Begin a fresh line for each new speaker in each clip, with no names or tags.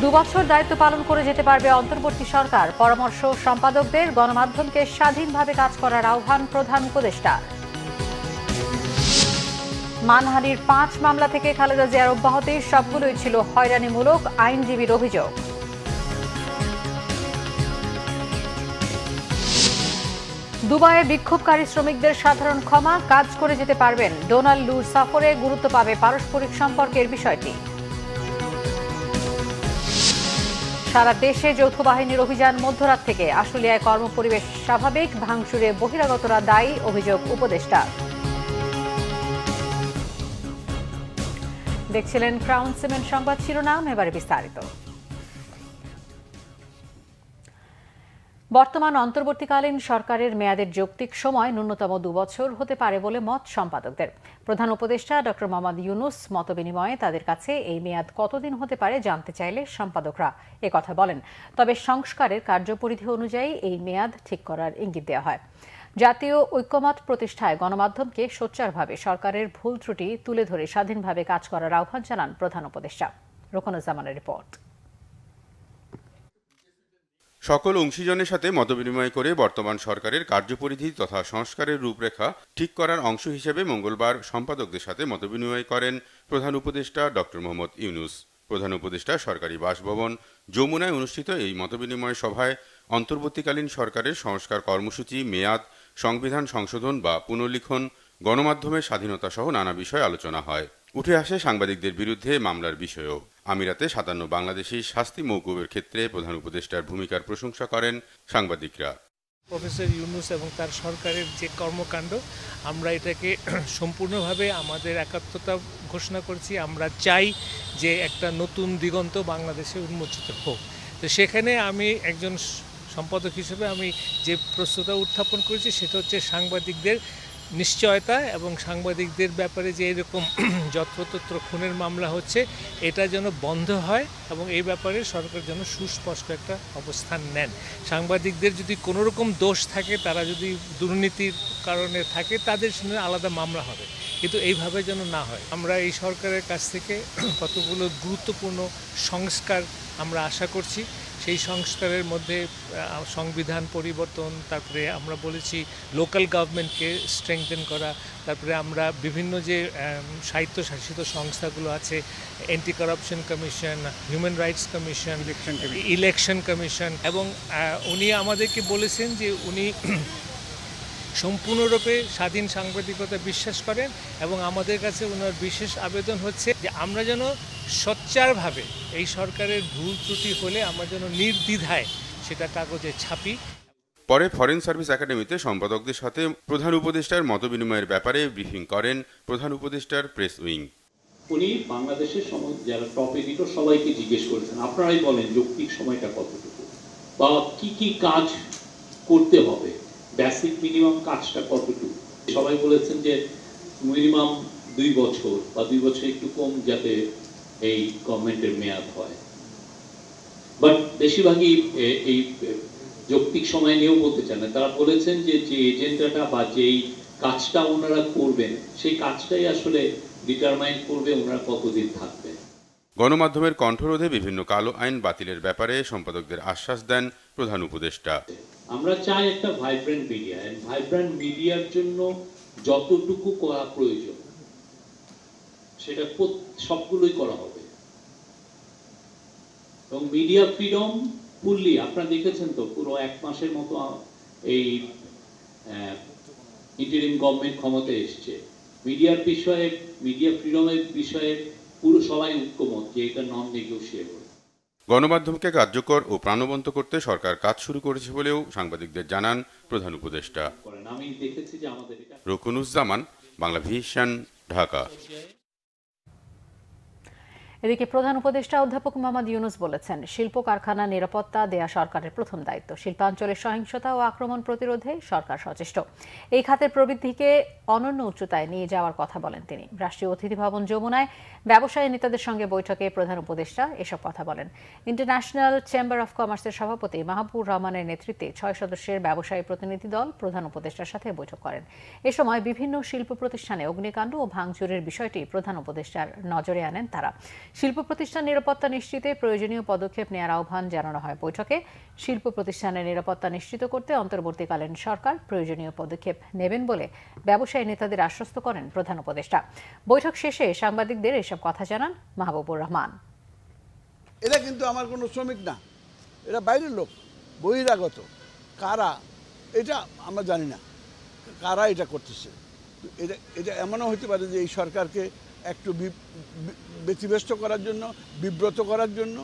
দুবছর দায়িত্ব পালন করে যেতে পারবে অন্তর্বর্তী সরকার। পরামর্শ সম্পাদকদের গণমাধ্যমকে স্বাধীনভাবে কাজ করার আহ্বান প্রধান উপদেষ্টা। মানহানির 5 মামলা থেকে খালেদা জিয়ার অব্যাহতি, সবগুলোই ছিল হয়রানিমূলক, আইনজীবীর অভিযোগ। দুবাইয়ে বিক্ষোভকারী শ্রমিকদের সাধারণ ক্ষমা, কাজ করে যেতে পারবেন। ডোনাল্ড লুর সফরে গুরুত্ব পাবে পারস্পরিক সম্পর্কের বিষয়টি। সারা দেশে যৌথ বাহিনীর অভিযান মধ্যরাত থেকে। আশুলিয়ায় কর্মপরিবেশ স্বাভাবিক, ভাঙচুরে বহিরাগতরা দায়ী, অভিযোগ উপদেষ্টা। দেখছিলেন ক্রাউন সিমেন্ট সংবাদ শিরোনাম, এবারে বিস্তারিত। বর্তমান অন্তর্বর্তীকালীন সরকারের মেয়াদের যৌক্তিক সময় ন্যূনতম 2 বছর হতে পারে বলে মত সম্পাদকদের। প্রধান উপদেষ্টা ডক্টর মোহাম্মদ ইউনূস মতবিনিময়ে তাদের কাছে এই মেয়াদ কতদিন হতে পারে জানতে চাইলে সম্পাদকরা একথা বলেন। তবে সংস্কারের কার্যপরিধি অনুযায়ী এই মেয়াদ ঠিক করার ইঙ্গিত দেওয়া হয়। জাতীয় ঐক্যমত প্রতিষ্ঠায় গণমাধ্যমকে সোচ্চারভাবে সরকারের ভুল ত্রুটি তুলে ধরে স্বাধীনভাবে কাজ করার আহ্বান জানান প্রধান উপদেষ্টা। রুকনুজ্জামানের রিপোর্ট।
সকল অংশীজনের সাথে মতবিনিময় করে বর্তমান সরকারের কার্যপরিধি তথা সংস্কারের রূপরেখা ঠিক করার অংশ হিসেবে মঙ্গলবার সম্পাদকদের সাথে মতবিনিময় করেন প্রধান উপদেষ্টা ডক্টর মোহাম্মদ ইউনূস। প্রধান উপদেষ্টা সরকারি বাসভবন যমুনায় অনুষ্ঠিত এই মতবিনিময় সভায় অন্তর্বর্তীকালীন সরকারের সংস্কার কর্মসূচি, মেয়াদ, সংবিধান সংশোধন বা পুনর্লিখন, গণমাধ্যমের স্বাধীনতা সহ নানা বিষয়ে আলোচনা হয়। উঠে আসে সাংবাদিকদের বিরুদ্ধে মামলার বিষয়ও। আমিরাতে 57 বাংলাদেশি শাস্তি মওকুফের ক্ষেত্রে প্রধান উপদেষ্টার ভূমিকার প্রশংসা করেন সাংবাদিকরা।
প্রফেসর ইউনূস এবং তার সরকারের যে কর্মকাণ্ড, আমরা এটাকে সম্পূর্ণভাবে আমাদের একাত্মতা ঘোষণা করছি। আমরা চাই যে একটা নতুন দিগন্ত বাংলাদেশে উন্মোচিত হোক। তো সেখানে আমি একজন সম্পাদক হিসেবে আমি যে প্রশ্নটা উত্থাপন করেছি সেটা হচ্ছে সাংবাদিকদের নিশ্চয়তা এবং সাংবাদিকদের ব্যাপারে যে এরকম যত্রতত্র খুনের মামলা হচ্ছে এটা যেন বন্ধ হয় এবং এই ব্যাপারে সরকার যেন সুস্পষ্ট একটা অবস্থান নেন। সাংবাদিকদের যদি কোনো রকম দোষ থাকে, তারা যদি দুর্নীতির কারণে থাকে, তাদের সঙ্গে আলাদা মামলা হবে, কিন্তু এইভাবে যেন না হয়। আমরা এই সরকারের কাছ থেকে কতগুলো গুরুত্বপূর্ণ সংস্কার আমরা আশা করছি। সেই সংস্কারের মধ্যে সংবিধান পরিবর্তন, তারপরে আমরা বলেছি লোকাল গভর্নমেন্টকে স্ট্রেংথেন করা, তারপরে আমরা বিভিন্ন যে স্বায়ত্তশাসিত সংস্থাগুলো আছে, anti corruption commission, human rights commission, election commission, এবং উনি আমাদেরকে বলেছেন যে উনি সম্পূর্ণরূপে স্বাধীন সাংবাদিকতা বিশ্বাস করেন এবং আমাদের কাছে ওনার বিশেষ আবেদন হচ্ছে যে আমরা যেন সোচ্চারভাবে এই সরকারের ভুল ত্রুটি হলে আমরা যেন নির্দ্বিধায় সেটা কাগজে ছাপি।
পরে ফরেন সার্ভিস একাডেমিতে সম্পাদকদের সাথে প্রধান উপদেষ্টার মতবিনিময়ের ব্যাপারে ব্রিফিং করেন প্রধান উপদেষ্টার প্রেস উইং।
উনি বাংলাদেশের যারা টপ এডিটর সবাইকে জিজ্ঞেস করেছেন, আপনারাই বলেন যৌক্তিক সময়টা কতটুকু বা কি কি কাজ করতে হবে, বেসিক মিনিমাম কাজটা কতটুকু। সবাই বলেছেন যে মিনিমাম 2 বছর বা 2 বছর একটু কম যাতে এই গভর্নমেন্টের মেয়াদ হয়। বাট বেশিরভাগই এই যৌক্তিক সময় নিয়েও বলতে চান না। তারা বলেছেন যে যে এজেন্ডাটা বা যেই কাজটা ওনারা করবেন সেই কাজটাই আসলে ডিটারমাইন করবে ওনারা কতদিন থাকবে।
গণমাধ্যমের কণ্ঠরোধে বিভিন্ন কালো আইন বাতিলের ব্যাপারে সম্পাদকদের আশ্বাস দেন প্রধান উপদেষ্টা।
আমরা চাই একটা ভাইব্রেন্ট মিডিয়া, এন্ড ভাইব্রেন্ট মিডিয়ার জন্য যতটুকু করা প্রয়োজন সেটা সবগুলোই করা হবে। এবং মিডিয়া ফ্রিডম ফুললি, আপনারা দেখেছেন তো পুরো 1 মাসের মতো এই ইন্টারিম গভর্নমেন্ট ক্ষমতায় এসছে। মিডিয়ার বিষয়ে, মিডিয়া ফ্রিডমের বিষয়ে পুরো সবাই ঐক্যমত যে এটা নন নেগোশিয়েবল।
গণমাধ্যমকে কার্যকর ও প্রাণবন্ত করতে সরকার কাজ শুরু করেছে বলেও সাংবাদিকদের জানান প্রধান উপদেষ্টা।
আমি দেখেছি যে আমাদের
রুকনুজ্জামান, বাংলা ভিশন, ঢাকা।
এদিকে প্রধান উপদেষ্টা অধ্যাপক মোহাম্মদ ইউনূস বলেছেন, শিল্প কারখানা নিরাপত্তা দেয়া সরকারের প্রথম দায়িত্ব। শিল্পাঞ্চলের সহিংসতা ও আক্রমণ প্রতিরোধে সরকার সচেষ্ট। এই খাতের প্রবৃদ্ধিকে অনন্য উচ্চতায় নিয়ে যাওয়ার কথা বলেন তিনি। রাষ্ট্রীয় অতিথি ভবন যমুনায় ব্যবসায়ী নেতাদের সঙ্গে বৈঠকে প্রধান উপদেষ্টা এসব কথা বলেন। ইন্টারন্যাশনাল চেম্বার অব কমার্সের সভাপতি মাহবুর রহমানের নেতৃত্বে 6 সদস্যের ব্যবসায়ী প্রতিনিধি দল প্রধান উপদেষ্টার সাথে বৈঠক করেন। এ সময় বিভিন্ন শিল্প প্রতিষ্ঠানে অগ্নিকাণ্ড ও ভাঙচুরের বিষয়টি প্রধান উপদেষ্টার নজরে আনেন তারা। শিল্প প্রতিষ্ঠান নিরাপত্তা নিশ্চিতে প্রয়োজনীয় পদক্ষেপ নেওয়ার আহ্বান জানানো হয় বৈঠকে। শিল্প প্রতিষ্ঠানের নিরাপত্তা নিশ্চিত করতে অন্তর্বর্তীকালীন সরকার প্রয়োজনীয় পদক্ষেপ নেবেন বলে ব্যবসায়ী নেতাদের আশ্বস্ত করেন প্রধান উপদেষ্টা। বৈঠক শেষে সাংবাদিকদের এসব কথা জানান মাহবুবুর রহমান।
এরা কিন্তু আমার কোনো শ্রমিক না, এরা বাইরের লোক, বহিরাগত। কারা এটা আমরা জানি না, কারা এটা করতেছে। এটা এমনও হতে পারে যে এই সরকারকে একটু ব্যতিব্যস্ত করার জন্য, বিব্রত করার জন্য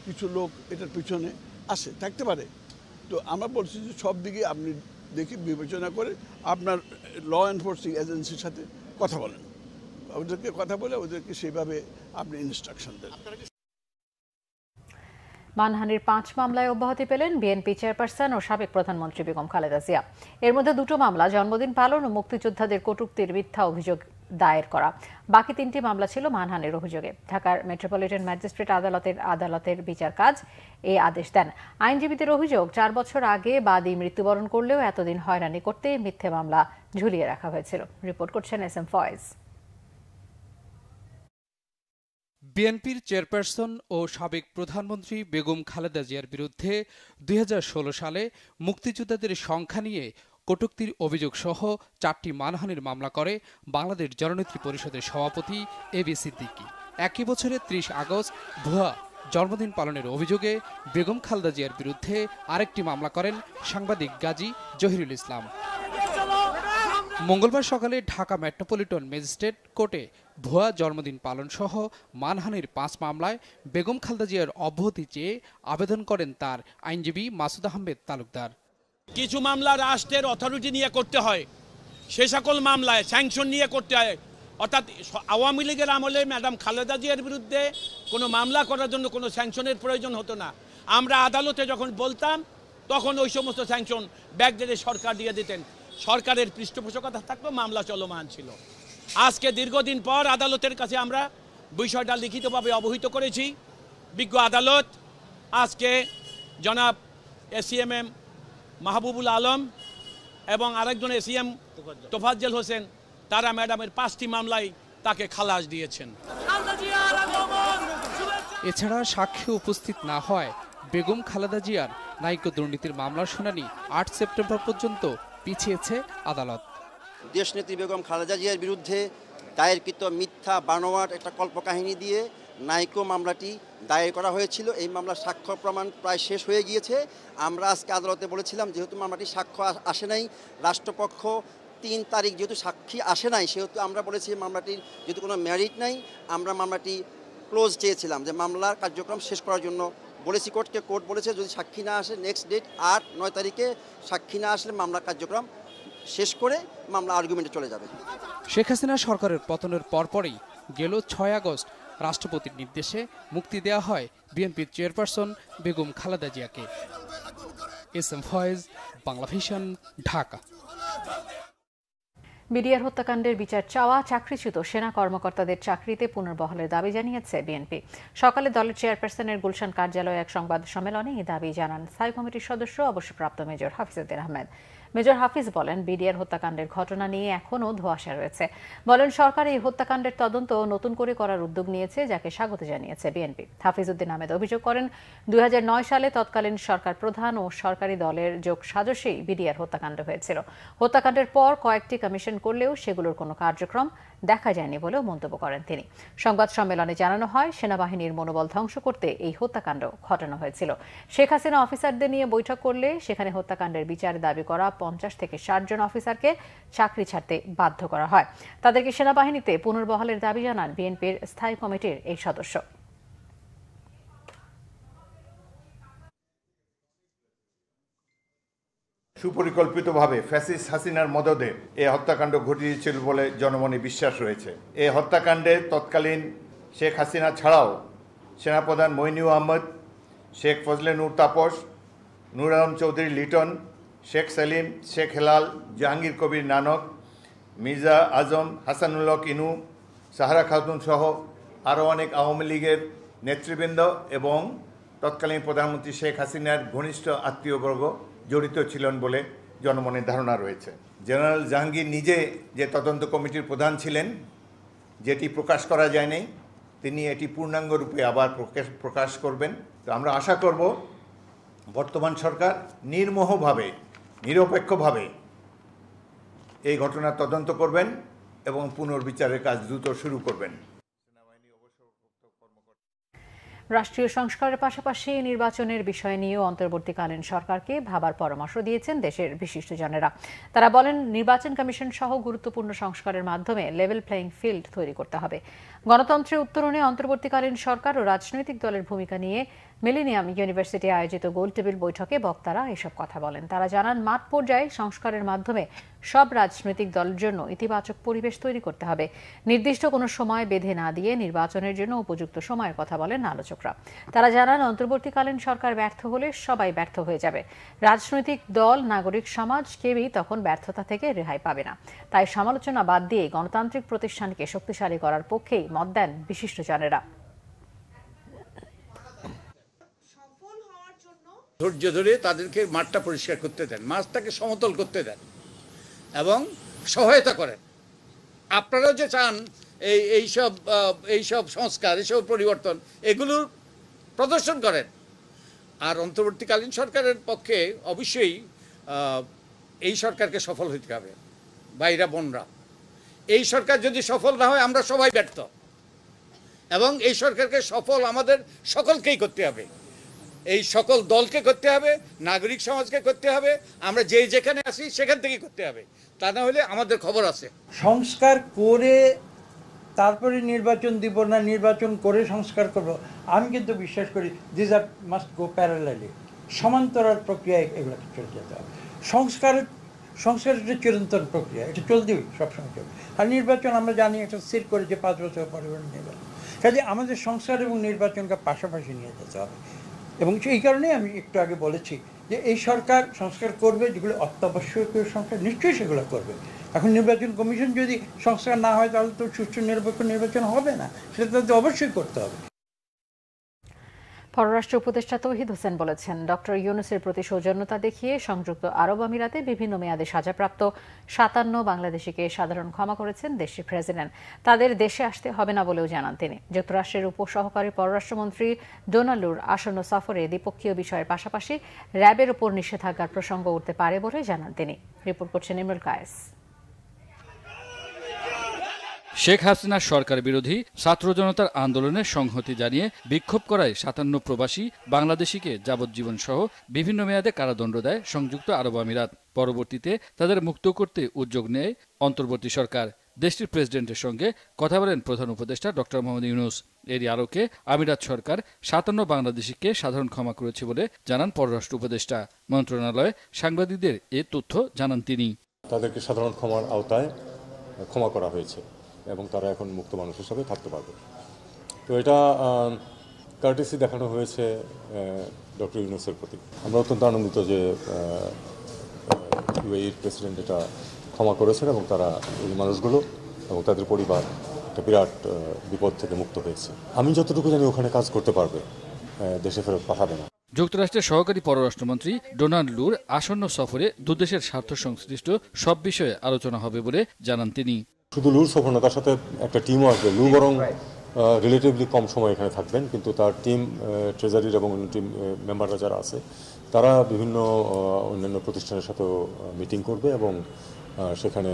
কিছু লোক এটার পিছনে আসে, থাকতে পারে। তো আমরা বলছি যে সব দিকে আপনি দেখি বিবেচনা করে আপনার ল এনফোর্সিং এজেন্সির সাথে কথা বলেন, ওদেরকে কথা বলে ওদেরকে সেইভাবে আপনি ইনস্ট্রাকশন দেন।
মানহানির 5 মামলায় অব্যাহতি পেলেন বিএনপি চেয়ারপারসন ও সাবেক প্রধানমন্ত্রী বেগম খালেদা জিয়া। এর মধ্যে 2টো মামলা জন্মদিন পালন ও মুক্তিযোদ্ধাদের কটূক্তির মিথ্যা অভিযোগ দায়ের করা। বাকি 3টি মামলা ছিল মানহানির অভিযোগে। ঢাকার মেট্রোপলিটন ম্যাজিস্ট্রেট আদালতের বিচার কাজ এই আদেশ দেন। আইনজীবীদের অভিযোগ, 4 বছর আগে বাদী মৃত্যুবরণ করলেও এতদিন হয়রানি করতে মিথ্যে মামলা ঝুলিয়ে রাখা হয়েছিল। রিপোর্ট করছেন এস এম ফয়েজ।
বিএনপির চেয়ারপারসন ও সাবেক প্রধানমন্ত্রী বেগম খালেদা জিয়ার বিরুদ্ধে 2016 সালে মুক্তিযোদ্ধাদের সংখ্যা নিয়ে কটূক্তির অভিযোগ সহ 4টি মানহানির মামলা করে বাংলাদেশ জননেত্রী পরিষদের সভাপতি এবি সিদ্দিকী। একই বছরের 30 আগস্ট ভুয়া জন্মদিন পালনের অভিযোগে বেগম খালেদা জিয়ার বিরুদ্ধে আরেকটি মামলা করেন সাংবাদিক গাজী জহিরুল ইসলাম। মঙ্গলবার সকালে ঢাকা মেট্রোপলিটন ম্যাজিস্ট্রেট কোর্টে ভুয়া জন্মদিন পালন সহ মানহানির 5 মামলায় বেগম খালেদা জিয়ার অব্যাহতি চেয়ে আবেদন করেন তার আইনজীবী মাসুদ আহমেদ তালুকদার।
কিছু মামলা রাষ্ট্রের অথরিটি নিয়ে করতে হয়, সে সকল মামলায় স্যাংশন নিয়ে করতে হয়। অর্থাৎ আওয়ামী লীগের আমলে ম্যাডাম খালেদা জিয়ার বিরুদ্ধে কোনো মামলা করার জন্য কোনো স্যাংশনের প্রয়োজন হতো না। আমরা আদালতে যখন বলতাম তখন ওই সমস্ত স্যাংশন ব্যাকডেটে সরকার দিয়ে দিতেন, সরকারের পৃষ্ঠপোষকতা থাকতো, মামলা চলমান ছিল। আজকে দীর্ঘদিন পর আদালতের কাছে আমরা বিষয়টা লিখিতভাবে অবহিত করেছি। বিজ্ঞ আদালত আজকে জনাব এসিএমএম মাহবুবুল আলম এবং আরেকজন এসিএম তোফাজ্জল হোসেন, তারা ম্যাডামের 5টি মামলায় তাকে খালাস দিয়েছেন।
এছাড়া সাক্ষ্য উপস্থিত না হয় বেগম খালেদা জিয়ার ন্যায়িক দুর্নীতির মামলার শুনানি 8 সেপ্টেম্বর পর্যন্ত পিছিয়েছে আদালত।
দেশনেত্রী বেগম খালেদা জিয়ার বিরুদ্ধে দায়েরকৃত মিথ্যা বানোয়াট একটা কল্পকাহিনী দিয়ে ন্যায়িক মামলাটি দায়ের করা হয়েছিল। এই মামলার সাক্ষ্য প্রমাণ প্রায় শেষ হয়ে গিয়েছে। আমরা আজকে আদালতে বলেছিলাম যেহেতু মামলাটি সাক্ষ্য আসে নাই, রাষ্ট্রপক্ষ 3 তারিখ যেহেতু সাক্ষী আসে নাই, সেহেতু আমরা বলেছি মামলাটির যেহেতু কোনো মেরিট নাই, আমরা মামলাটি ক্লোজ চেয়েছিলাম, যে মামলার কার্যক্রম শেষ করার জন্য বলেছি কোর্টকে। কোর্ট বলেছে যদি সাক্ষী না আসে নেক্সট ডেট 8-9 তারিখে সাক্ষী না আসলে মামলার কার্যক্রম শেষ করে মামলা আর্গুমেন্টে চলে যাবে।
শেখ হাসিনা সরকারের পতনের পরপরই গেল 6 আগস্ট রাষ্ট্রপতির নির্দেশে মুক্তি দেওয়া হয় বিএনপির চেয়ারপারসন বেগম খালেদা জিয়াকে। S M Faiz, Bangla Vision, Dhaka.
BDR হত্যাকাণ্ডের বিচার চাওয়া চাকরিচ্যুত সেনা কর্মকর্তাদের চাকরিতে পুনর্বহালের দাবি জানিয়েছে বিএনপি। সকালে দলের চেয়ারপারসনের গুলশান কার্যালয়ে এক সংবাদ সম্মেলনে এই দাবি জানান স্থায়ী কমিটির সদস্য অবসরপ্রাপ্ত মেজর হাফিজউদ্দিন আহমেদ। মেজর হাফিজ বলেন, বিডিআর হত্যাকাণ্ডের ঘটনা নিয়ে এখনও ধোঁয়াশা রয়েছে। বলেন, সরকার এই হত্যাকাণ্ডের তদন্ত নতুন করে করার উদ্যোগ নিয়েছে, যাকে স্বাগত জানিয়েছে বিএনপি। হাফিজউদ্দিন আহমেদ অভিযোগ করেন, 2009 সালে তৎকালীন সরকার প্রধান ও সরকারি দলের যোগ সাজসেই বিডিআর হত্যাকাণ্ড হয়েছিল। হত্যাকাণ্ডের পর কয়েকটি কমিশন করলেও সেগুলোর কোনো কার্যক্রম দেখা যায়নি বলেও মন্তব্য করেন তিনি। সংবাদ সম্মেলনে জানানো হয়, সেনাবাহিনীর মনোবল ধ্বংস করতে এই হত্যাকাণ্ড ঘটানো হয়েছিল। শেখ হাসিনা অফিসারদের নিয়ে বৈঠক করলে সেখানে হত্যাকাণ্ডের বিচারে দাবি করা 50 থেকে 60 জন অফিসারকে চাকরি ছাড়তে বাধ্য করা হয়। তাদেরকে সেনাবাহিনীতে পুনর্বহালের দাবি জানান বিএনপির স্থায়ী কমিটির এই সদস্য।
সুপরিকল্পিতভাবে ফ্যাসিস্ট হাসিনার মদদে এই হত্যাকাণ্ড ঘটিয়েছিল বলে জনমনে বিশ্বাস রয়েছে। এই হত্যাকাণ্ডে তৎকালীন শেখ হাসিনা ছাড়াও সেনাপ্রধান মইনুল আহমেদ, শেখ ফজলে নূর তাপস, নূর আলম চৌধুরী লিটন, শেখ সেলিম, শেখ হেলাল, জাহাঙ্গীর কবির নানক, মির্জা আজম, হাসানুল্লাহ ইনু, সাহারা খাতুন সহ আরও অনেক আওয়ামী লীগের নেতৃবৃন্দ এবং তৎকালীন প্রধানমন্ত্রী শেখ হাসিনার ঘনিষ্ঠ আত্মীয়বর্গ জড়িত ছিলেন বলে জনমনে ধারণা রয়েছে। জেনারেল জাহাঙ্গীর নিজে যে তদন্ত কমিটির প্রধান ছিলেন, যেটি প্রকাশ করা যায়নি, তিনি এটি পূর্ণাঙ্গ রূপে আবার প্রকাশ করবেন। তো আমরা আশা করব বর্তমান সরকার নির্মোহভাবে, নিরপেক্ষভাবে এই ঘটনার তদন্ত করবেন এবং পুনর্বিচারের কাজ দ্রুত শুরু করবেন।
রাষ্ট্রীয় সংস্কারের পাশাপাশি নির্বাচনের বিষয় নিয়েও অন্তর্বর্তীকালীন সরকারকে ভাবার পরামর্শ দিয়েছেন দেশের বিশিষ্টজনেরা। তারা বলেন, নির্বাচন কমিশন সহ গুরুত্বপূর্ণ সংস্কারের মাধ্যমে লেভেল প্লেইং ফিল্ড তৈরি করতে হবে। গণতন্ত্রের উত্তরণে অন্তর্বর্তীকালীন সরকার ও রাজনৈতিক দলের ভূমিকা নিয়ে মিলেনিয়াম ইউনিভার্সিটি আয়োজিত গোলটেবিল বৈঠকে বক্তারা এসব কথা বলেন। তারা জানান, মাঠ পর্যায়ে সংস্কারের মাধ্যমে সব রাজনৈতিক দলের জন্য ইতিবাচক পরিবেশ তৈরি করতে হবে। নির্দিষ্ট কোনো সময় বেঁধে না দিয়ে নির্বাচনের জন্য উপযুক্ত সময়ের কথা বলেন আলোচকরা। তারা জানান, অন্তর্বর্তীকালীন সরকার ব্যর্থ হলে সবাই ব্যর্থ হয়ে যাবে। রাজনৈতিক দল, নাগরিক সমাজ কেউই তখন ব্যর্থতা থেকে রেহাই পাবে না। তাই সমালোচনা বাদ দিয়ে গণতান্ত্রিক প্রতিষ্ঠানকে শক্তিশালী করার পক্ষেই মত দেন বিশিষ্টজনেরা।
ধৈর্য ধরে তাদেরকে মাঠটা পরিষ্কার করতে দেন, মাঠটাকে সমতল করতে দেন এবং সহায়তা করেন। আপনারাও যে চান এইসব সংস্কার, এইসব পরিবর্তন, এগুলোর প্রদর্শন করেন। আর অন্তর্বর্তীকালীন সরকারের পক্ষে অবশ্যই এই সরকারকে সফল হতে হবে। ভাইরা বোনরা, এই সরকার যদি সফল না হয় আমরা সবাই ব্যর্থ, এবং এই সরকারকে সফল আমাদের সকলকেই করতে হবে। এই সকল দলকে করতে হবে, নাগরিক সমাজকে করতে হবে, আমরা যেখানে আছি সেখান থেকেই করতে হবে। তা না হলে আমাদের খবর আছে।
সংস্কার করে তারপরে নির্বাচন দিব না, নির্বাচন করে সংস্কার করব, আমি কিন্তু বিশ্বাস করি this are must go parallelly, সমান্তরাল প্রক্রিয়ায় এগুলোকে চলে যেতে হবে। সংস্কার একটা চিরন্তন প্রক্রিয়া, এটা চলতেই সবসময় চলবে। আর নির্বাচন আমরা জানি একটা স্থির করে যে 5 বছর পরে নির্বাচন, কাজে আমাদের সংস্কার এবং নির্বাচনকে পাশাপাশি নিয়ে যেতে হবে। এবং এই কারণেই আমি একটু আগে বলেছি যে এই সরকার সংস্কার করবে, যেগুলো অত্যাবশ্যকীয় সংস্কার নিশ্চয়ই সেগুলো করবে। এখন নির্বাচন কমিশন যদি সংস্কার না হয় তাহলে তো সুষ্ঠু নিরপেক্ষ নির্বাচন হবে না, সেটা তো অবশ্যই করতে হবে।
পররাষ্ট্র উপদেষ্টা তৌহিদ হোসেন বলেছেন, ডক্টর ইউনূসের প্রতি সৌজন্যতা দেখিয়ে সংযুক্ত আরব আমিরাতে বিভিন্ন মেয়াদে সাজাপ্রাপ্ত 57 বাংলাদেশিকে সাধারণ ক্ষমা করেছেন দেশটির প্রেসিডেন্ট। তাদের দেশে আসতে হবে না বলেও জানান তিনি। যুক্তরাষ্ট্রের উপসহকারী পররাষ্ট্রমন্ত্রী ডোনাল্ডুর আসন্ন সফরে দ্বিপক্ষীয় বিষয়ের পাশাপাশি র্যাবের উপর নিষেধাজ্ঞার প্রসঙ্গ উঠতে পারে বলে জানান তিনি। রিপোর্ট করছেন ইমরুল কায়েস।
শেখ হাসিনার সরকার বিরোধী ছাত্র জনতার আন্দোলনে সংহতি জানিয়ে বিক্ষোভ করায় 57 প্রবাসী বাংলাদেশিকে যাবজ্জীবন সহ বিভিন্ন মেয়াদে কারাদণ্ড দেয় সংযুক্ত আরব আমিরাত। পরবর্তীতে তাদের মুক্ত করতে উদ্যোগ নেয় অন্তর্বর্তী সরকার। দেশটির প্রেসিডেন্টের সঙ্গে কথা বলেন প্রধান উপদেষ্টা ডক্টর মোহাম্মদ ইউনূস। এরই আলোকে আমিরাত সরকার 57 বাংলাদেশিকে সাধারণ ক্ষমা করেছে বলে জানান পররাষ্ট্র উপদেষ্টা। মন্ত্রণালয়ে সাংবাদিকদের এ তথ্য জানান তিনি।
তাদেরকে সাধারণ ক্ষমার আওতায় ক্ষমা করা হয়েছে এবং তারা এখন মুক্ত মানুষ হিসাবে থাকতে পারবে। তো এটা কার্টেসি দেখানো হয়েছে ডক্টর ইউনূসের প্রতি। আমরা অত্যন্ত আনন্দিত যে ইউএইর প্রেসিডেন্ট এটা ক্ষমা করেছেন এবং তারা এই মানুষগুলো এবং তাদের পরিবার একটা বিরাট বিপদ থেকে মুক্ত হয়েছে। আমি যতটুকু জানি ওখানে কাজ করতে পারবে, দেশে ফেরত পাঠাবে না।
যুক্তরাষ্ট্রের সহকারী পররাষ্ট্রমন্ত্রী ডোনাল্ড লুর আসন্ন সফরে দুদেশের স্বার্থ সংশ্লিষ্ট সব বিষয়ে আলোচনা হবে বলে জানান তিনি।
শুধু লুর সফর না, তার সাথে একটা টিমও আসবে। লু বরং রিলেটিভলি কম সময় এখানে থাকবেন, কিন্তু তার টিম, ট্রেজারির এবং টিম মেম্বাররা যারা আছে তারা বিভিন্ন অন্যান্য প্রতিষ্ঠানের সাথেও মিটিং করবে এবং সেখানে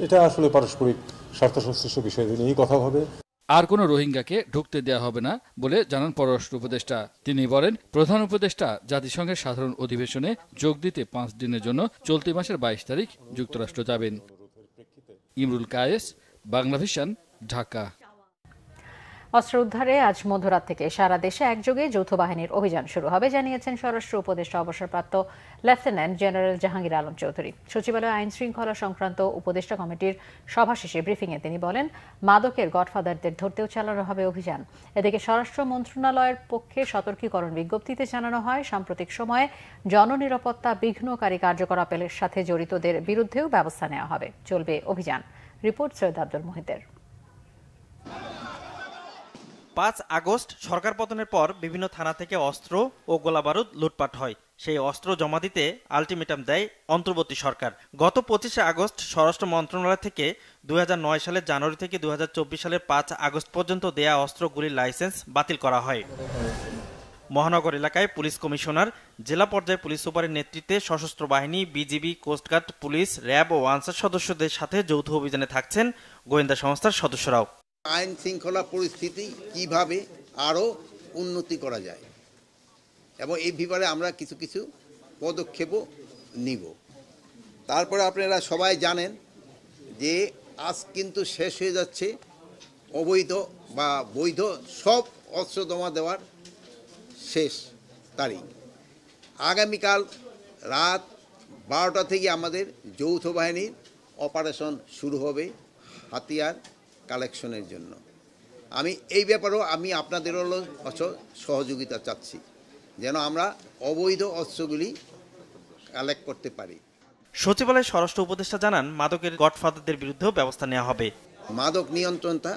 এটা আসলে পারস্পরিক স্বার্থ সংশ্লিষ্ট বিষয় নিয়েই কথা হবে।
আর কোনো রোহিঙ্গাকে ঢুকতে দেওয়া হবে না বলে জানান পররাষ্ট্র উপদেষ্টা। তিনি বলেন, প্রধান উপদেষ্টা জাতিসংঘের সাধারণ অধিবেশনে যোগ দিতে 5 দিনের জন্য চলতি মাসের 22 তারিখ যুক্তরাষ্ট্র যাবেন। ইমরুল কায়েস, বাংলাভিশন, ঢাকা।
অস্ত্র উদ্ধারে আজ মধ্যরাত থেকে সারা দেশে একযোগে যৌথ বাহিনীর অভিযান শুরু হবে জানিয়েছেন স্বরাষ্ট্র উপদেষ্টা অবসরপ্রাপ্ত লেফটেন্যান্ট জেনারেল জাহাঙ্গীর আলম চৌধুরী। সচিবালয়ে আইন শৃঙ্খলা সংক্রান্ত উপদেষ্টা কমিটির সভা শেষে ব্রিফিংয়ে তিনি বলেন, মাদকের গডফাদারদের ধরতেও চালানো হবে অভিযান। এদিকে স্বরাষ্ট্র মন্ত্রণালয়ের পক্ষে সতর্কীকরণ বিজ্ঞপ্তিতে জানানো হয়, সাম্প্রতিক সময়ে জননিরাপত্তা বিঘ্নকারী কার্যকলাপের সাথে জড়িতদের বিরুদ্ধেও ব্যবস্থা নেওয়া হবে। চলবে অভিযান। রিপোর্ট সৈয়দ আব্দুল মুহিতের।
5 আগস্ট সরকার পতনের পর বিভিন্ন থানা থেকে অস্ত্র ও গোলাবারুদ লুটপাট হয়। সেই অস্ত্র জমা দিতে আলটিমেটাম দেয় অন্তর্বর্তী সরকার। গত 25 আগস্ট স্বরাষ্ট্র মন্ত্রণালয় থেকে 2009 সালের জানুয়ারি থেকে 2024 সালের 5 আগস্ট পর্যন্ত দেয়া অস্ত্রগুলির লাইসেন্স বাতিল করা হয়। মহানগর এলাকায় পুলিশ কমিশনার, জেলা পর্যায়ে পুলিশ সুপারের নেতৃত্বে সশস্ত্র বাহিনী, বিজিবি, কোস্টগার্ড, পুলিশ, র্যাব ও আনসার সদস্যদের সাথে যৌথ অভিযানে থাকছেন গোয়েন্দা সংস্থার সদস্যরাও।
আইন শৃঙ্খলা পরিস্থিতি কিভাবে আরও উন্নতি করা যায় এবং এই ব্যাপারে আমরা কিছু কিছু পদক্ষেপও নিব। তারপরে আপনারা সবাই জানেন যে আজ কিন্তু শেষ হয়ে যাচ্ছে অবৈধ বা বৈধ সব অস্ত্র জমা দেওয়ার শেষ তারিখ। আগামীকাল রাত 12টা থেকে আমাদের যৌথ বাহিনীর অপারেশন শুরু হবে হাতিয়ার কালেকশনের জন্য। আমি এই ব্যাপারেও আমি আপনাদেরও সহযোগিতা চাচ্ছি যেন আমরা অবৈধ অস্ত্রগুলি কালেক্ট করতে পারি।
সচিবালয়ের স্বরাষ্ট্র উপদেষ্টা জানান, মাদকের গডফাদারদের বিরুদ্ধেও ব্যবস্থা নেওয়া হবে।
মাদক নিয়ন্ত্রণটা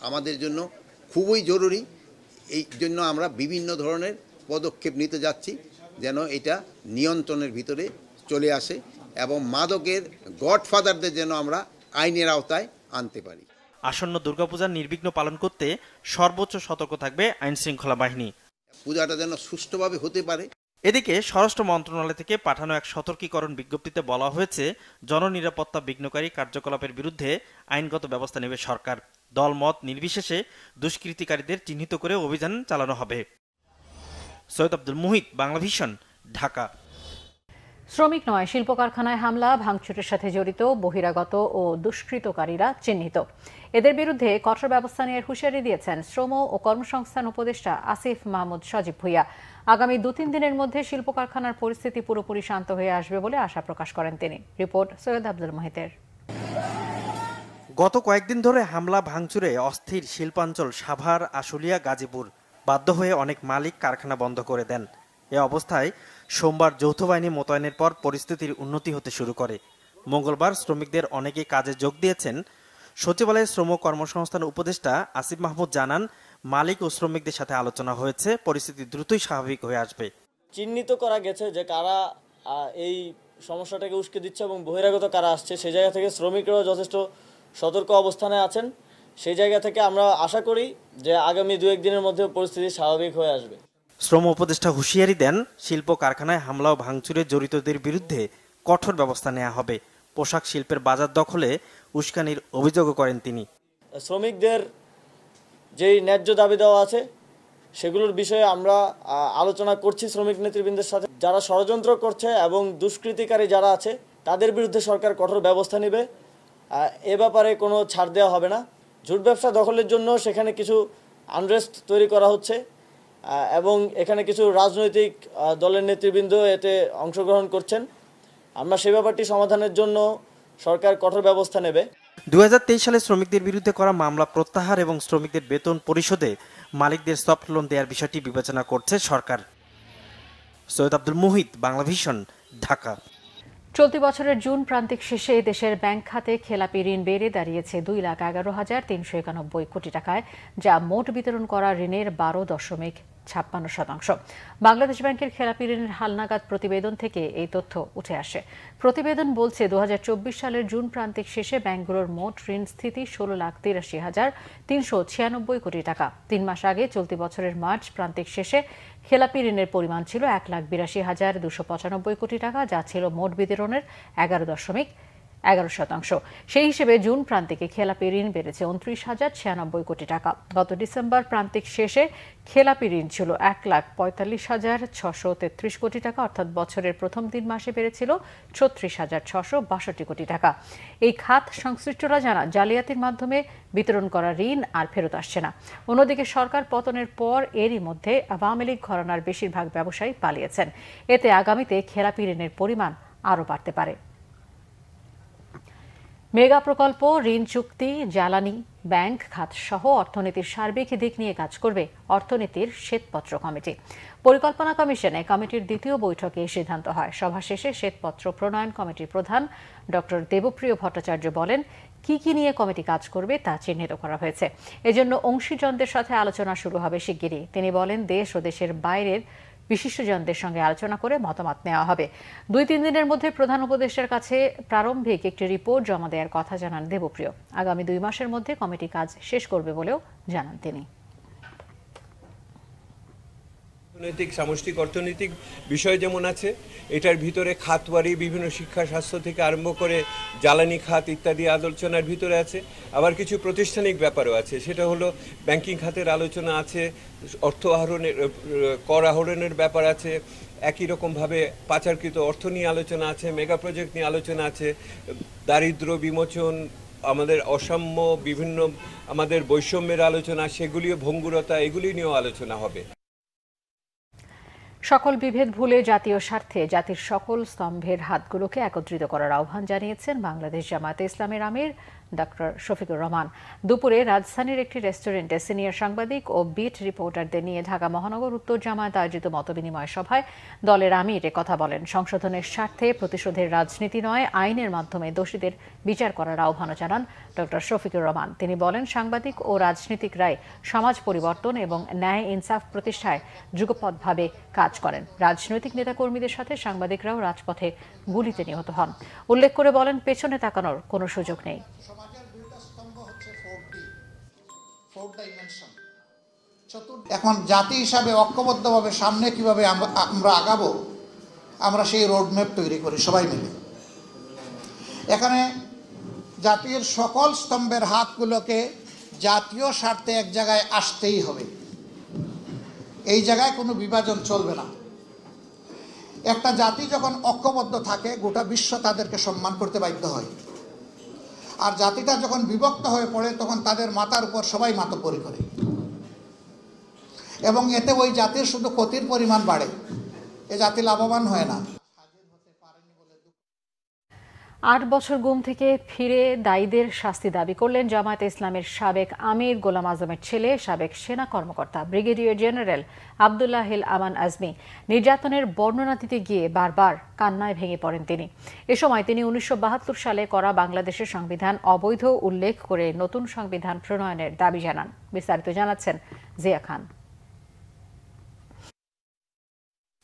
আমাদের জন্য খুবই জরুরি। এই জন্য আমরা বিভিন্ন ধরনের পদক্ষেপ নিতে যাচ্ছি যেন এটা নিয়ন্ত্রণের ভিতরে চলে আসে এবং মাদকের গডফাদারদের যেন আমরা আইনের আওতায় আনতে পারি।
আসন্ন দুর্গাপূজা নির্বিঘ্ন পালন করতে সর্বোচ্চ সতর্ক থাকবে আইন শৃঙ্খলা বাহিনী।
পূজাটা যেন সুষ্ঠুভাবে হতে পারে।
এদিকে স্বরাষ্ট্র মন্ত্রণালয় থেকে পাঠানো এক সতর্কীকরণ বিজ্ঞপ্তিতে বলা হয়েছে, জননিরাপত্তা বিঘ্নকারী কার্যকলাপের বিরুদ্ধে আইনগত ব্যবস্থা নেবে সরকার। দলমত নির্বিশেষে দুষ্কৃতিকারীদের চিহ্নিত করে অভিযান চালানো হবে। সৈয়দ আব্দুল মুহিত, বাংলা ভিশন, ঢাকা।
শ্রমিক নয়, শিল্প কারখানায় হামলা ভাঙচুরের সাথে জড়িত বহিরাগত ও দুষ্কৃতকারীরা চিহ্নিত। এদের বিরুদ্ধে কঠোর ব্যবস্থা নেওয়ার হুঁশিয়ারি দিয়েছেন শ্রম ও কর্মসংস্থান উপদেষ্টা আসিফ মাহমুদ সজীব ভুঁইয়া। আগামী 2-3 দিনের মধ্যে শিল্প কারখানার পরিস্থিতি পুরোপুরি শান্ত হয়ে আসবে বলে আশা প্রকাশ করেন তিনি। রিপোর্ট সৈয়দ আব্দুল মুহিতের।
গত কয়েকদিন ধরে হামলা ভাঙচুরে অস্থির শিল্পাঞ্চল সাভার, আশুলিয়া, গাজীপুর। বাধ্য হয়ে অনেক মালিক কারখানা বন্ধ করে দেন। এ অবস্থায় সোমবার যৌথ বাহিনী মোতায়েনের পর পরিস্থিতির উন্নতি হতে শুরু করে। মঙ্গলবার শ্রমিকদের অনেকেই কাজে যোগ দিয়েছেন। সচিবালয়ের শ্রম কর্মসংস্থান উপদেষ্টা আসিফ মাহমুদ জানান, মালিক ও শ্রমিকদের সাথে আলোচনা হয়েছে, পরিস্থিতি দ্রুতই স্বাভাবিক হয়ে আসবে।
চিহ্নিত করা গেছে যে কারা এই সমস্যাটাকে উস্কে দিচ্ছে এবং বহিরাগত কারা আসছে। সেই জায়গা থেকে শ্রমিকরাও যথেষ্ট সতর্ক অবস্থানে আছেন। সেই জায়গা থেকে আমরা আশা করি যে আগামী 2-1 দিনের মধ্যে পরিস্থিতি স্বাভাবিক হয়ে আসবে।
শ্রম উপদেষ্টা হুঁশিয়ারি দেন, শিল্প কারখানায় হামলা ও ভাঙচুরে জড়িতদের বিরুদ্ধে কঠোর ব্যবস্থা নেওয়া হবে। পোশাক শিল্পের বাজার দখলে উস্কানির অভিযোগও করেন তিনি।
শ্রমিকদের যেই ন্যায্য দাবি দেওয়া আছে সেগুলোর বিষয়ে আমরা আলোচনা করছি শ্রমিক নেতৃবৃন্দের সাথে। যারা ষড়যন্ত্র করছে এবং দুষ্কৃতিকারী যারা আছে তাদের বিরুদ্ধে সরকার কঠোর ব্যবস্থা নেবে। এ ব্যাপারে কোনো ছাড় দেওয়া হবে না। ঝুট ব্যবসা দখলের জন্য সেখানে কিছু আনরেস্ট তৈরি করা হচ্ছে এবং এখানে কিছু রাজনৈতিক দলের নেতৃবৃন্দ এতে অংশগ্রহণ করছেন। আমরা সে ব্যাপারটি সমাধানের জন্য সরকার কঠোর ব্যবস্থা নেবে।
2023 সালে শ্রমিকদের বিরুদ্ধে করা মামলা প্রত্যাহার এবং শ্রমিকদের বেতন পরিশোধে মালিকদের সফট লোন দেওয়ার বিষয়টি বিবেচনা করছে সরকার। সৈয়দ আব্দুল মুহিত, বাংলা ভিশন, ঢাকা।
চলতি বছরের জুন প্রান্তিক শেষে দেশের ব্যাংক খাতে খেলাপি ঋণ বেড়ে দাঁড়িয়েছে 2,11,391 কোটি টাকায়, যা মোট বিতরণ করা ঋণের 12.56%। বাংলাদেশ ব্যাংকের খেলাপি ঋণের হালনাগাদ প্রতিবেদন থেকে এই তথ্য উঠে আসে। প্রতিবেদন বলছে 2024 সালের জুন প্রান্তিক শেষে ব্যাংকগুলোর মোট ঋণ স্থিতি 16,83,396 কোটি টাকা। 3 মাস আগে চলতি বছরের মার্চ প্রান্তিক শেষে খেলাপি ঋণের পরিমাণ ছিল 1,82,295 কোটি টাকা, যা ছিল মোট বিতরণের 11.11%। সেই হিসেবে জুন প্রান্তিকে খেলাপি ঋণ বেড়েছে 29,096 কোটি টাকা। গত ডিসেম্বর প্রান্তিক শেষে খেলাপি ঋণ ছিল 1,45,633 কোটি টাকা, অর্থাৎ বছরের প্রথম 3 মাসে বেড়েছিল 36,662 কোটি টাকা। এই খাত সংশ্লিষ্টরা জানান, জালিয়াতির মাধ্যমে বিতরণ করা ঋণ আর ফেরত আসছে না। অন্যদিকে সরকার পতনের পর এরই মধ্যে আওয়ামী লীগ ঘরানার বেশিরভাগ ব্যবসায়ী পালিয়েছেন। এতে আগামীতে খেলাপি ঋণের পরিমাণ আরও বাড়তে পারে। মেগা প্রকল্প, ঋণ চুক্তি, জ্বালানি, ব্যাংক খাত সহ অর্থনীতির সার্বিক দিক নিয়ে কাজ করবে অর্থনীতির শ্বেতপত্র কমিটি। পরিকল্পনা কমিশনে কমিটির দ্বিতীয় বৈঠকে এই সিদ্ধান্ত হয়। সভা শেষে শ্বেতপত্র প্রণয়ন কমিটির প্রধান ডক্টর দেবপ্রিয় ভট্টাচার্য বলেন, কি কি নিয়ে কমিটি কাজ করবে তা চিহ্নিত করা হয়েছে। এজন্য অংশীজনদের সাথে আলোচনা শুরু হবে শিগগিরই। তিনি বলেন, দেশ ও দেশের বাইরের বিশিষ্টজনদের সঙ্গে আলোচনা করে মতামত নেওয়া হবে। 2-3 দিনের মধ্যে প্রধান উপদেষ্টার কাছে প্রারম্ভিক একটি রিপোর্ট জমা দেওয়ার কথা জানান দেবপ্রিয়। আগামী 2 মাসের মধ্যে কমিটি কাজ শেষ করবে বলেও জানান তিনি।
অর্থনৈতিক সামষ্টিক অর্থনৈতিক বিষয় যেমন আছে, এটার ভিতরে খাতওয়ারি বিভিন্ন শিক্ষা স্বাস্থ্য থেকে আরম্ভ করে জ্বালানি খাত ইত্যাদি আলোচনার ভিতরে আছে। আবার কিছু প্রাতিষ্ঠানিক ব্যাপারও আছে, সেটা হলো ব্যাংকিং খাতের আলোচনা আছে, অর্থ আহরণের কর আহরণের ব্যাপার আছে, একই রকমভাবে পাচারকৃত অর্থ নিয়ে আলোচনা আছে, মেগা প্রজেক্ট নিয়ে আলোচনা আছে, দারিদ্র্য বিমোচন, আমাদের অসাম্য, বিভিন্ন আমাদের বৈষম্যের আলোচনা, সেগুলিও ভঙ্গুরতা, এগুলি নিয়েও আলোচনা হবে।
সকল বিভেদ ভুলে জাতীয় স্বার্থে জাতির সকল স্তম্ভের হাতগুলোকে একত্রিত করার আহ্বান জানিয়েছেন বাংলাদেশ জামায়াতে ইসলামের আমির ডক্টর শফিকুর রহমান। দুপুরে রাজধানীর একটি রেস্টুরেন্টে সিনিয়র সাংবাদিক ও বিট রিপোর্টারদের নিয়ে ঢাকা মহানগর উত্তর জামায়াত আয়োজিত মতবিনিময় সভায় দলের আমির কথা বলেন। সংশোধনের স্বার্থে প্রতিশোধের রাজনীতি নয়, আইনের মাধ্যমে দোষীদের বিচার করার আহ্বানও জানান ডক্টর শফিকুর রহমান। তিনি বলেন, সাংবাদিক ও রাজনীতিকরাই সমাজ পরিবর্তন এবং ন্যায় ইনসাফ প্রতিষ্ঠায় যুগপৎভাবে কাজ করেন। রাজনৈতিক নেতাকর্মীদের সাথে সাংবাদিকরাও রাজপথে গুলিতে নিহত হন। উল্লেখ করে বলেন, পেছনে তাকানোর কোনো সুযোগ নেই।
এখন জাতি হিসাবে ঐক্যবদ্ধভাবে সামনে কিভাবে আমরা আগাবো, আমরা সেই রোডম্যাপ তৈরি করি সবাই মিলে। এখানে জাতির সকল স্তম্ভের হাতগুলোকে জাতীয় স্বার্থে এক জায়গায় আসতেই হবে। এই জায়গায় কোনো বিভাজন চলবে না। একটা জাতি যখন ঐক্যবদ্ধ থাকে, গোটা বিশ্ব তাদেরকে সম্মান করতে বাধ্য হয়। আর জাতিটা যখন বিভক্ত হয়ে পড়ে, তখন তাদের মাথার উপর সবাই মাতব্বরি করে এবং এতে ওই জাতির শুধু ক্ষতির পরিমাণ বাড়ে, এ জাতি লাভবান হয় না।
8 বছর গুম থেকে ফিরে দায়ীদের শাস্তি দাবি করলেন জামায়াতে ইসলামের সাবেক আমির গোলাম আজমের ছেলে, সাবেক সেনা কর্মকর্তা ব্রিগেডিয়ার জেনারেল আব্দুল্লাহ হিল আমান আজমি। নির্যাতনের বর্ণনা দিতে গিয়ে বারবার কান্নায় ভেঙে পড়েন তিনি। এ সময় তিনি 1972 সালে করা বাংলাদেশের সংবিধান অবৈধ উল্লেখ করে নতুন সংবিধান প্রণয়নের দাবি জানান। বিস্তারিত জানাচ্ছেন জিয়া খান।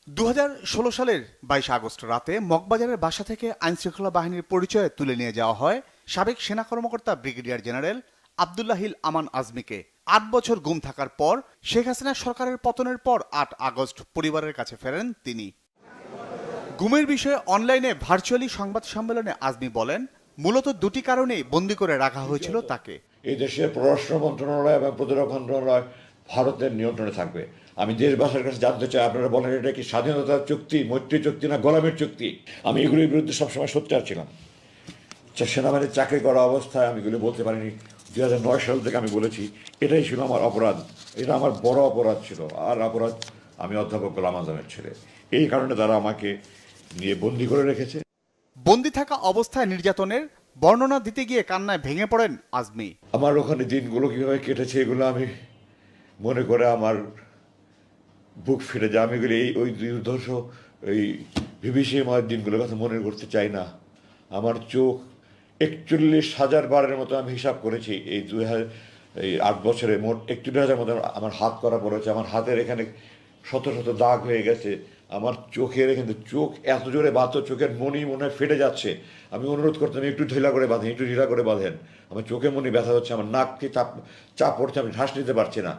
2016 সালের 22 আগস্ট রাতে মগবাজারের বাসা থেকে আইনশৃঙ্খলা বাহিনীর পরিচয়ে তুলে নিয়ে যাওয়া হয় সাবেক সেনা কর্মকর্তা ব্রিগেডিয়ার জেনারেল আব্দুল্লাহ হিল আমান আজমিকে। 8 বছর গুম থাকার পর শেখ হাসিনা সরকারের পতনের পর 8 আগস্ট পরিবারের কাছে ফেরেন তিনি। গুমের বিষয়ে অনলাইনে ভার্চুয়ালি সংবাদ সম্মেলনে আজমি বলেন, মূলত দুটি কারণেই বন্দী করে রাখা হয়েছিল তাকে।
এই দেশের পররাষ্ট্র মন্ত্রণালয় এবং প্রতিরক্ষা মন্ত্রণালয় ভারতের নিয়ন্ত্রণে থাকবে। আমি দেশবাসীর কাছে জানতে চাই, আপনারা বলেন এটা কি স্বাধীনতার চুক্তি, মৈত্রী চুক্তি না গোলামের চুক্তি? আমি এগুলির বিরুদ্ধে সবসময় সোচ্চার ছিলাম। সেনাবাহিনীর চাকরি করা অবস্থায় আমি এগুলি বলতে পারিনি। 2009 সাল থেকে আমি বলেছি, এটাই ছিল আমার অপরাধ, এটা আমার বড় অপরাধ ছিল। আর অপরাধ, আমি অধ্যাপক গোলাম আজমের ছেলে, এই কারণে তারা আমাকে নিয়ে বন্দি করে রেখেছে।
বন্দি থাকা অবস্থায় নির্যাতনের বর্ণনা দিতে গিয়ে কান্নায় ভেঙে পড়েন আজমি।
আমার ওখানে দিনগুলো কিভাবে কেটেছে এগুলো আমি মনে করে আমার বুক ফিরে যায়। আমি এগুলি ওই দুর্ধর্ষ ওই বিভীষিকাময় দিনগুলোর কথা মনে করতে চাই না। আমার চোখ 41,000 বারের মতো আমি হিসাব করেছি এই 8 বছরে মোট 41,000 মতো আমার হাত করা পড়েছে। আমার হাতের এখানে শত শত দাগ হয়ে গেছে। আমার চোখের এখানে চোখ এত জোরে বাঁধতো, চোখের মনি মনে হয় ফেটে যাচ্ছে। আমি অনুরোধ করতাম, একটু ঢিলা করে বাঁধেন, একটু ঢিলা করে বাঁধেন। আমার চোখে মনি ব্যথা হচ্ছে, আমার নাককে চাপ পড়ছে, আমি শ্বাস নিতে পারছি না।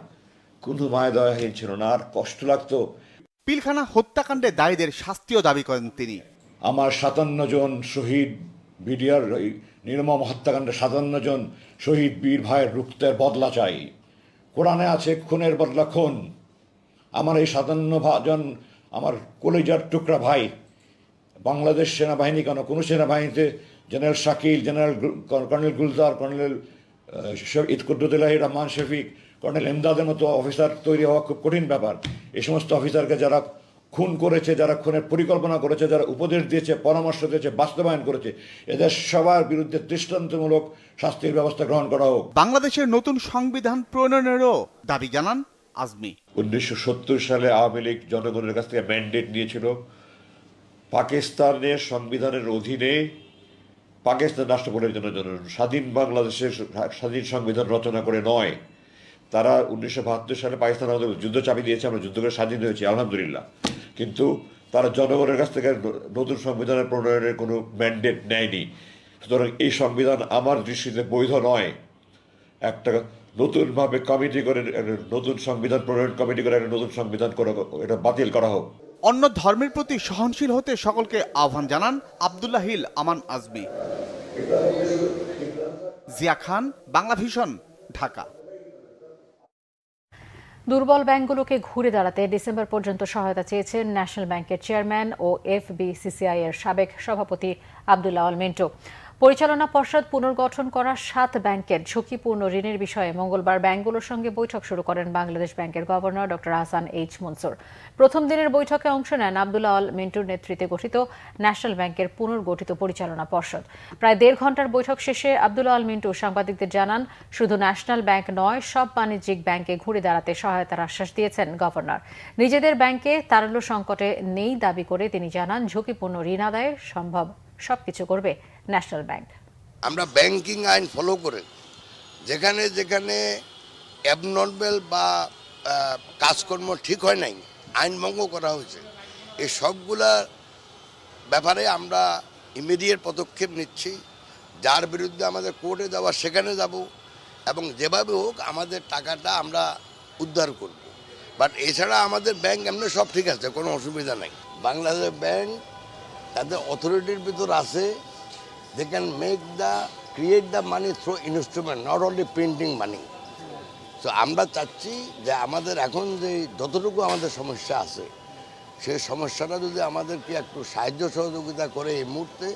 কোনো মায়া দয়াহীন ছিল না, আর কষ্ট লাগতো।
পিলখানা হত্যাকাণ্ডে দায়ীদের শাস্তিও দাবি করেন তিনি।
আমার 57 জন শহীদ বিডিআর নির্মম হত্যাকাণ্ডে 57 জন শহীদ বীর ভাইয়ের রক্তের বদলা চাই। কোরআনে আছে, খুনের বদলা খুন। আমার এই 57 জন আমার কলেজার টুকরা ভাই, বাংলাদেশ সেনাবাহিনী কেন, কোনো সেনাবাহিনীতে general Shakil, general colonel Gulzar, colonel Itkuddullah Rahman Shafiq, colonel এমদাদের মতো অফিসার তৈরি হওয়া খুব কঠিন ব্যাপার। এই সমস্ত অফিসারকে যারা খুন করেছে, যারা খুনের পরিকল্পনা করেছে, যারা উপদেশ দিয়েছে, পরামর্শ দিয়েছে, বাস্তবায়ন করেছে, এদের সবার বিরুদ্ধে দৃষ্টান্তমূলক শাস্তির ব্যবস্থা গ্রহণ করা হোক।
বাংলাদেশের নতুন সংবিধান প্রণয়নেরও দাবি জানান আজমি।
1970 সালে আওয়ামী লীগ জনগণের কাছ থেকে ম্যান্ডেট নিয়েছিল পাকিস্তানের সংবিধানের অধীনে পাকিস্তান রাষ্ট্র পরিচালনার জন্য, স্বাধীন বাংলাদেশের স্বাধীন সংবিধান রচনা করে নয়। তারা 1972 সালে পাকিস্তান আমাদের যুদ্ধ চাপিয়ে দিয়েছে, আমরা যুদ্ধ করে স্বাধীন হয়েছি, আলহামদুলিল্লাহ। কিন্তু তারা জনগণের কাছ থেকে নতুন সংবিধানের প্রণয়নের কোনো ম্যান্ডেট নেয়নি। সুতরাং এই সংবিধান আমার দৃষ্টিতে বৈধ নয়। একটা নতুনভাবে কমিটি করে নতুন সংবিধান প্রণয়ন কমিটি করে একটা নতুন সংবিধান করে এটা বাতিল করা হোক।
অন্য ধর্মের প্রতি সহনশীল হতে সকলকে আহ্বান জানান আব্দুল্লাহিল আমান আজমি। জিয়া খান, বাংলা ভিশন, ঢাকা।
দুর্বল ব্যাংকগুলোকে ঘুরে দাঁড়াতে ডিসেম্বর পর্যন্ত সহায়তা চেয়েছেন ন্যাশনাল ব্যাংকের চেয়ারম্যান ও এফবিসিসিআই এর সাবেক সভাপতি আব্দুল আওয়াল মিন্টু। পরিচালনা পর্ষদ পুনর্গঠন করা 7 ব্যাংকের ঝুঁকিপূর্ণ ঋণের বিষয়ে মঙ্গলবার ব্যাংকগুলোর সঙ্গে বৈঠক শুরু করেন বাংলাদেশ ব্যাংকের governor doctor Hasan H Mansur. প্রথম দিনের বৈঠকে অংশ নেন আব্দুল আওয়াল মিন্টুর নেতৃত্বে গঠিত ন্যাশনাল ব্যাংকের পুনর্গঠিত পরিচালনা পর্ষদ। প্রায় 1.5 ঘণ্টার বৈঠক শেষে আব্দুল আওয়াল মিন্টু সাংবাদিকদের জানান, শুধু ন্যাশনাল ব্যাংক নয়, সব বাণিজ্যিক ব্যাংকে ঘুরে দাঁড়াতে সহায়তার আশ্বাস দিয়েছেন গভর্নর। নিজেদের ব্যাংকে তারল্য সংকটে নেই দাবি করে তিনি জানান, ঝুঁকিপূর্ণ ঋণ আদায়ের সম্ভব সবকিছু করবে ন্যাশনাল ব্যাংক।
আমরা ব্যাংকিং আইন ফলো করে যেখানে যেখানে অ্যাবনর্মাল বা কাজকর্ম ঠিক হয় নাই, আইন ভঙ্গ করা হয়েছে, এই সবগুলার ব্যাপারে আমরা ইমিডিয়েট পদক্ষেপ নিচ্ছি। যার বিরুদ্ধে আমাদের কোর্টে যাওয়া সেখানে যাব এবং যেভাবে হোক আমাদের টাকাটা আমরা উদ্ধার করব। বাট এছাড়া আমাদের ব্যাংক এমনি সব ঠিক আছে, কোনো অসুবিধা নাই। বাংলাদেশ ব্যাংক তাদের অথরিটির ভিতর আছে, they can create the money through instrument, not only printing money. So আমরা চাচ্ছি যে আমাদের এখন যে যতটুকু আমাদের সমস্যা আছে সেই সমস্যাটা যদি আমাদেরকে একটু সাহায্য সহযোগিতা করে এই মুহূর্তে,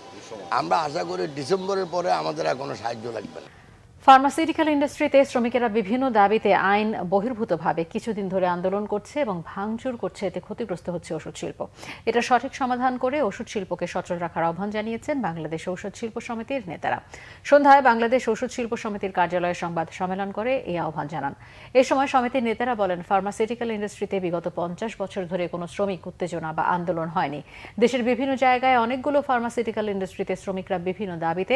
আমরা আশা করি ডিসেম্বরের পরে আমাদের আর কোনো সাহায্য লাগবে না।
ফার্মাসিউটিক্যাল ইন্ডাস্ট্রিতে শ্রমিকেরা বিভিন্ন দাবিতে আইন বহির্ভূতভাবে কিছুদিন ধরে আন্দোলন করছে এবং ভাঙচুর করছে, এতে ক্ষতিগ্রস্ত হচ্ছে ওষুধ শিল্প। এটা সঠিক সমাধান করে ওষুধ শিল্পকে সচল রাখার আহ্বান জানিয়েছেন বাংলাদেশ ঔষধ শিল্প সমিতির নেতারা। সন্ধ্যায় বাংলাদেশ ঔষধ শিল্প সমিতির কার্যালয়ে সংবাদ সম্মেলন করে এই আহ্বান জানান। এ সময় সমিতির নেতারা বলেন, ফার্মাসিউটিক্যাল ইন্ডাস্ট্রিতে বিগত 50 বছর ধরে কোনো শ্রমিক উত্তেজনা বা আন্দোলন হয়নি। দেশের বিভিন্ন জায়গায় অনেকগুলো ফার্মাসিউটিক্যাল ইন্ডাস্ট্রিতে শ্রমিকরা বিভিন্ন দাবিতে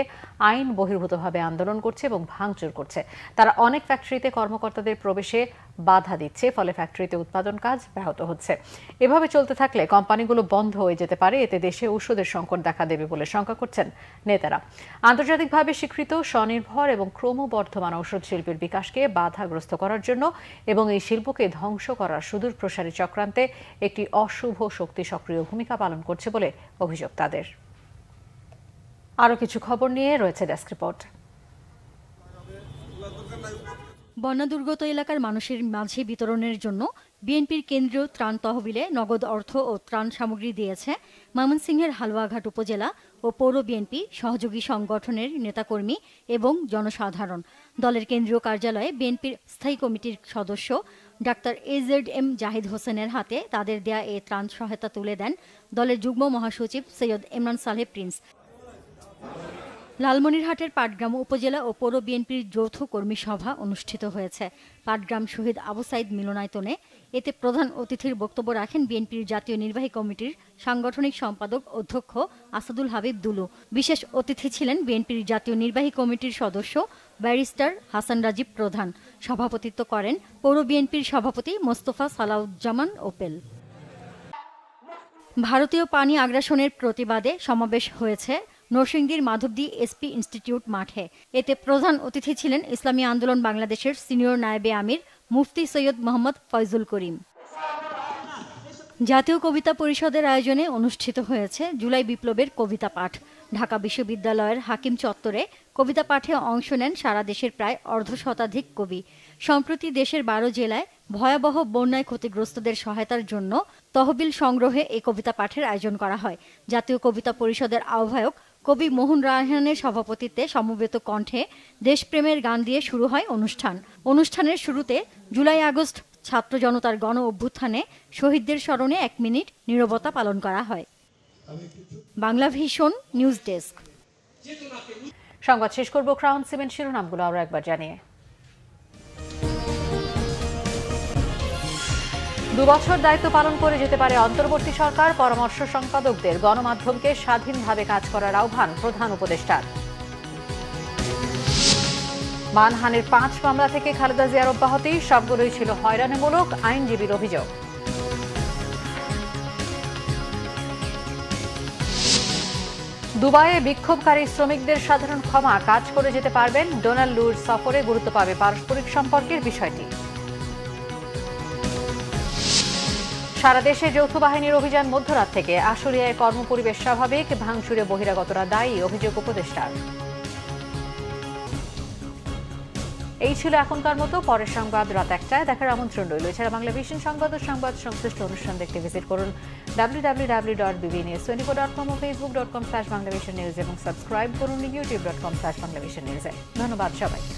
আইন বহির্ভূতভাবে আন্দোলন করছে এবং ভাঙচুর করছে। তারা অনেক ফ্যাক্টরিতে কর্মকর্তাদের প্রবেশে বাধা দিচ্ছে, ফলে ফ্যাক্টরিতে উৎপাদন কাজ ব্যাহত হচ্ছে। এভাবে চলতে থাকলে কোম্পানিগুলো বন্ধ হয়ে যেতে পারে, এতে দেশে ঔষধের সংকট দেখা দেবে বলে শঙ্কা করছেন নেতারা। আন্তর্জাতিকভাবে স্বীকৃত, স্বনির্ভর এবং ক্রমবর্ধমান ঔষধ শিল্পের বিকাশকে বাধাগ্রস্ত করার জন্য এবং এই শিল্পকে ধ্বংস করার সুদূর প্রসারী চক্রান্তে একটি অশুভ শক্তি সক্রিয় ভূমিকা পালন করছে বলে অভিযোগ তাদের। আরও কিছু খবর নিয়ে রয়েছে ডেস্ক রিপোর্ট।
বন্যা দুর্গত এলাকার মানুষের মাঝে বিতরণের জন্য বিএনপির কেন্দ্রীয় ত্রাণ তহবিলে নগদ অর্থ ও ত্রাণ সামগ্রী দিয়েছে ময়মনসিংহের হালুয়াঘাট উপজেলা ও পৌর বিএনপি সহযোগী সংগঠনের নেতাকর্মী এবং জনসাধারণ। দলের কেন্দ্রীয় কার্যালয়ে বিএনপির স্থায়ী কমিটির সদস্য ডাক্তার AZM জাহিদ হোসেনের হাতে তাদের দেয়া এই ত্রাণ সহায়তা তুলে দেন দলের যুগ্ম মহাসচিব সৈয়দ ইমরান সালেহ প্রিন্স। লালমনিরহাটের পাটগ্রাম উপজেলা ও পৌর বিএনপির যৌথ কর্মী সভা অনুষ্ঠিত হয়েছে পাটগ্রাম শহীদ আবু সাইদ মিলনায়তনে। এতে প্রধান অতিথির বক্তব্য রাখেন বিএনপির জাতীয় নির্বাহী কমিটির সাংগঠনিক সম্পাদক অধ্যক্ষ আসাদুল হাবিব দুলু। বিশেষ অতিথি ছিলেন বিএনপির জাতীয় নির্বাহী কমিটির সদস্য ব্যারিস্টার হাসান রাজীব প্রধান। সভাপতিত্ব করেন পৌর বিএনপির সভাপতি মোস্তফা সালাউজ্জামান ওপেল। ভারতীয় পানি আগ্রাসনের প্রতিবাদে সমাবেশ হয়েছে নরসিংদীর মাধবদী এসপি ইনস্টিটিউট মাঠে। এতে প্রধান অতিথি ছিলেন ইসলামী আন্দোলন বাংলাদেশের সিনিয়র নায়েবে আমির মুফতি সৈয়দ মোহাম্মদ ফয়জুল করিম। জাতীয় কবিতা পরিষদের আয়োজনে অনুষ্ঠিত হয়েছে জুলাই বিপ্লবের কবিতা পাঠ। ঢাকা বিশ্ববিদ্যালয়ের হাকিম চত্বরে কবিতা পাঠে অংশ নেন সারা দেশের প্রায় 1/2 কবি। সম্প্রতি দেশের 12 জেলায় ভয়াবহ বন্যায় ক্ষতিগ্রস্তদের সহায়তার জন্য তহবিল সংগ্রহে এই কবিতা পাঠের আয়োজন করা হয়। জাতীয় কবিতা পরিষদের আহ্বায়ক কবি মোহন রায়হানের সভাপতিত্বে সমবেত কণ্ঠে দেশপ্রেমের গান দিয়ে শুরু হয় অনুষ্ঠান। অনুষ্ঠানের শুরুতে জুলাই আগস্ট ছাত্র জনতার গণ অভ্যুত্থানে শহীদদের স্মরণে 1 মিনিট নীরবতা পালন করা হয়। Bangla vision news desk.
সংবাদ শেষ করব ক্রাউন সিমেন্ট শিরোনামগুলো আরো একবার জানিয়ে। 2 বছর দায়িত্ব পালন করে যেতে পারে অন্তর্বর্তী সরকার, পরামর্শ সম্পাদকদের গণমাধ্যমকে স্বাধীনভাবে কাজ করার আহ্বান প্রধান উপদেষ্টার। মানহানির 5 মামলা থেকে খালেদা জিয়ার অব্যাহতি, সবগুলোই ছিল হয়রানিমূলক, আইনজীবীর অভিযোগ। দুবাইয়ে বিক্ষোভকারী শ্রমিকদের সাধারণ ক্ষমা কাজ করে যেতে পারবেন। ডোনাল্ড লুর সফরে গুরুত্ব পাবে পারস্পরিক সম্পর্কের বিষয়টি। সারা দেশে যৌথ বাহিনীর অভিযান মধ্যরাত থেকে। আশুলিয়ায় কর্মপরিবেশ স্বাভাবিক, ভাঙচুরে বহিরাগতরা দায়ী, অভিযোগ উপদেষ্টার। এই ছিল এখনকার মতো। পরের সংবাদ রাত 1টায় দেখার আমন্ত্রণ রইল। এছাড়া বাংলাভিশন সংবাদ ও সংবাদ সংশ্লিষ্ট অনুষ্ঠান দেখতে ভিজিট করুন www.bbnews24.com ও facebook.com/banglavisionnews এবং সাবস্ক্রাইব করুন youtube.com/banglavisionnews। ধন্যবাদ সবাইকে।